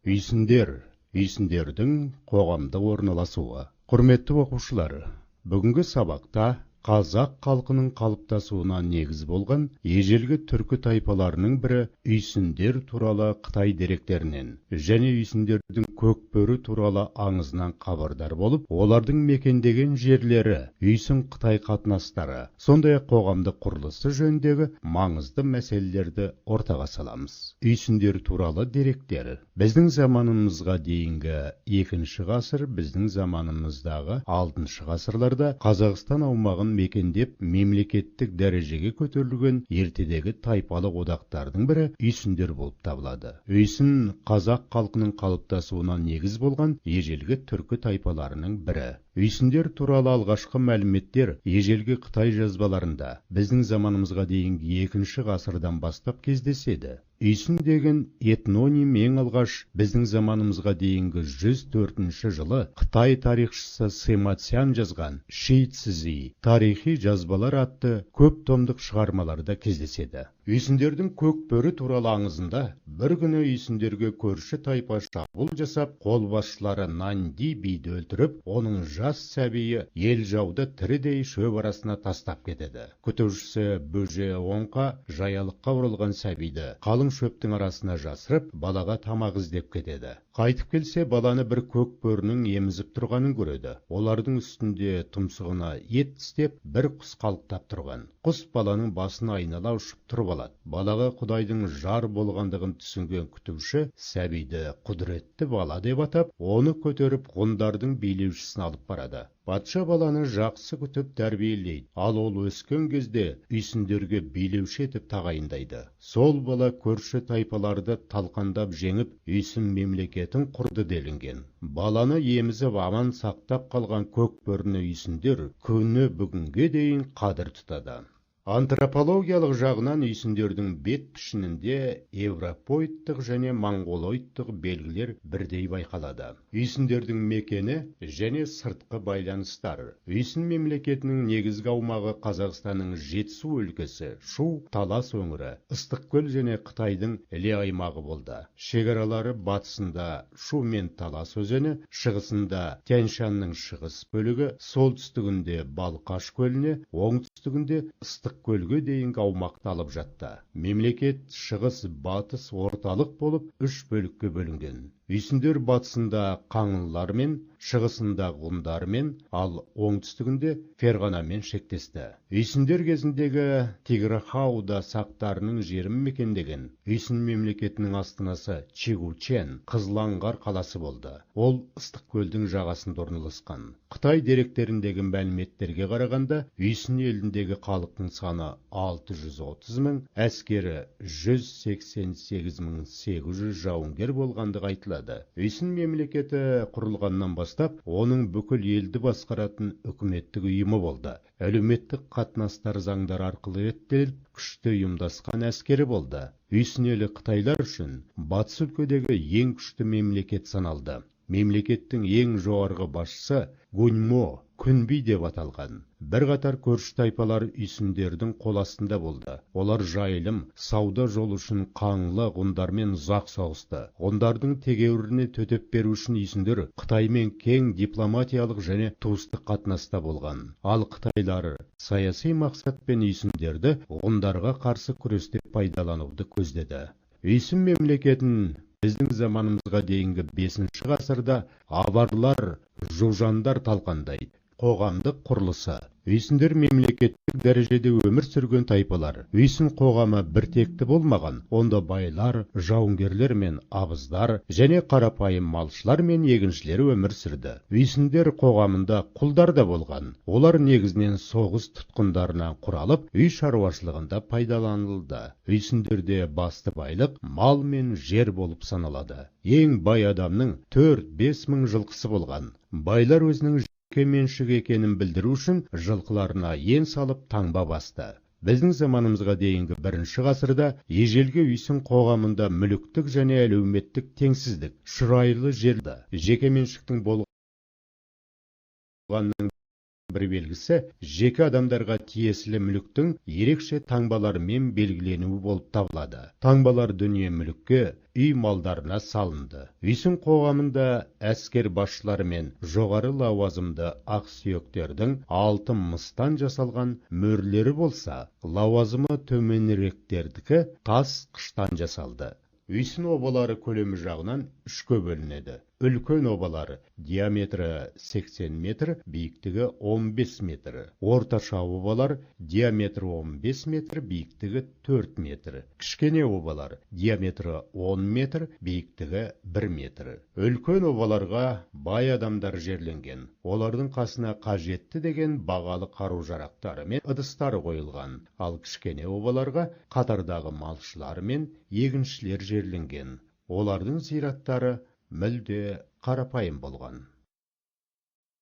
Үйсіндердің қоғамда орналасуы. Құрметті оқушылар, бүгінгі сабақта қазақ халқының қалыптасуына негіз болған ежелгі түркі тайпаларының бірі үйсіндер туралы Қытай деректерінен және үйсіндердің көкбөрі туралы аңызынан хабардар болып, олардың мекендеген жерлері, үйсін Қытай қатынастары, сондай-ақ қоғамдық құрылысы жөніндегі маңызды мәселелерді ортаға саламыз. Үйсіндер туралы деректер. Біздің заманымызға дейінгі 2 ғасыр, біздің заманымыздағы 6 ғасырларда Қазақстан аумағын мекендеп мемлекеттік дәрежеге көтерілген ертедегі тайпалық одақтардың бірі үйсіндер болып табылады. Үйсін қазақ халқының қалыптасуына негіз болған ежелгі түркі тайпаларының бірі. Үйсіндер туралы алғашқы мәліметтер ежелгі Қытай жазбаларында біздің заманымызға дейінгі 2 ғасырдан бастап кездеседі. Үйсін деген этноним ең алғаш біздің заманымызға дейінгі 104 жылы Қытай тарихшысы Сыма Цян жазған Ши Цзи тарихи жазбалар атты көп томдық шығармаларда кездеседі. Үйсіндердің көкбөрі туралы аңызында бір күні үйсіндерге көрші тайпа шабуыл жасап, қолбасшылары Нанди биді өлтіріп, оның жас сәбиі ел жауды тірідей шөп арасына тастап кетеді. Күтушісі Бөже Оңқа жаялыққа оралған сәбиді қалың шөптің арасына жасырып, балаға тамақ іздеп кетеді. Қайтып келсе, баланы бір көкбөрінің емізіп тұрғанын көреді. Олардың үстінде тұмсығына ет тістеп, бір құс қалықтап тұрған. Құс баланың басын айнала ұшып тұрып алады. Балаға Құдайдың жар болғандығын түсінген күтуші сәбиді құдіретті бала деп атап, оны көтеріп ғұндардың билеушісін алып барады. Патша баланы жақсы күтіп тәрбиелейді, ал ол өскен кезде үйсіндерге билеуші етіп тағайындайды. Сол бала көрші тайпаларды талқандап жеңіп, үйсін мемлекетін құрды делінген. Баланы емізіп аман сақтап қалған көкбөріні үйсіндер күні бүгінге дейін қадір тұтады. Антропологиялық жағынан үйсіндердің бет пішінінде европоидтық және монголоидтық белгілер бірдей байқалады. Үйсіндердің мекені және сыртқы байланыстар. Үйсін мемлекетінің негізгі аумағы Қазақстанның Жетісу өлкесі, Шу, Талас өңірі, Ыстықкөл және Қытайдың Іле аймағы болды. Шекаралары батысында Шу мен Талас өзені, шығысында Тянь-Шанның шығыс бөлігі, солтүстігінде Балқаш көліне, оңтүстігінде Ыстықкөлге дейінгі аумақты алып жатты. Мемлекет шығыс, батыс, орталық болып 3 бөлікке бөлінген. Үйсіндер батысында қаңлылармен, шығысында ғұндармен, ал оңтүстігінде ферғанамен шектесті. Үйсіндер кезіндегі Тиграхауда сақтарының жерін мекендеген үйсін мемлекетінің астанасы Чигучен, Қызылаңғар қаласы болды. Ол Ыстықкөлдің жағасында орналасқан. Қытай деректеріндегі мәліметтерге қарағанда, үйсін еліндегі халықтың саны 630 мың, әскері 188 800 жауынгер болғандығы айтылады. Үйсін мемлекеті құрылғаннан бастап, оның бүкіл елді басқаратын үкіметтік ұйымы болды. Әлеуметтік қатынастар заңдар арқылы реттеліп, күшті ұйымдасқан әскері болды. Үйсін елі қытайлар үшін батыс өлкедегі ең күшті мемлекет саналды. Мемлекеттің ең жоғарғы басшысы Гуньмо, Күнби деп аталған. Бірқатар көрші тайпалар үйсіндердің қол астында болды. Олар жайылым, сауда жолы үшін қаңлы ғұндармен ұзақ соғысты. Ғұндардың тегеуріне төтеп беру үшін үйсіндер Қытаймен кең дипломатиялық және туыстық қатынаста болған. Ал қытайлар саяси мақсатпен үйсіндерді ғұндарға қарсы күресте пайдалануды көздеді. Үйсін мемлекетін біздің заманымызға дейінгі 5 ғасырда аварлар, жужандар талқандайды. Қоғамдық құрылысы. Үйсіндер мемлекеттік дәрежеде өмір сүрген тайпалар. Үйсін қоғамы біртекті болмаған. Онда байлар, жауынгерлер мен абыздар және қарапайым малшылар мен егіншілер өмір сүрді. Үйсіндер қоғамында құлдар да болған. Олар негізінен соғыс тұтқындарынан құралып, үй шаруашылығында пайдаланылды. Үйсіндерде басты байлық мал мен жер болып саналады. Ең бай адамның 4-5 мың жылқысы болған. Байлар өзінің меншік екенін білдіру үшін жылқыларына ен салып таңба басты. Біздің заманымызға дейінгі 1 ғасырда ежелгі үйсін қоғамында мүліктік және әлеуметтік теңсіздік, шұрайлы жерді, жеке меншіктің болғанның бір белгісі жеке адамдарға тиесілі мүліктің ерекше таңбаларымен белгіленуі болып табылады. Таңбалар дүние мүлікке, үй малдарына салынды. Үйсін қоғамында әскер басшылары мен жоғары лауазымды ақсүйектердің алтын мыстан жасалған мөрлері болса, лауазымы төменіректердікі тас қыштан жасалды. Үйсін обалары көлемі жағынан үшке бөлінеді. Үлкен обалары диаметрі 80 метр, биіктігі 15 метр. Орташа обалар диаметрі 15 метр, биіктігі 4 метр. Кішкене обалар диаметрі 10 метр, биіктігі 1 метр. Үлкен обаларға бай адамдар жерленген. Олардың қасына қажетті деген бағалы қару-жарақтары мен ыдыстары қойылған. Ал кішкене обаларға қатардағы малшылар мен егіншілер жерленген. Олардың зираттары мүлде қарапайым болған.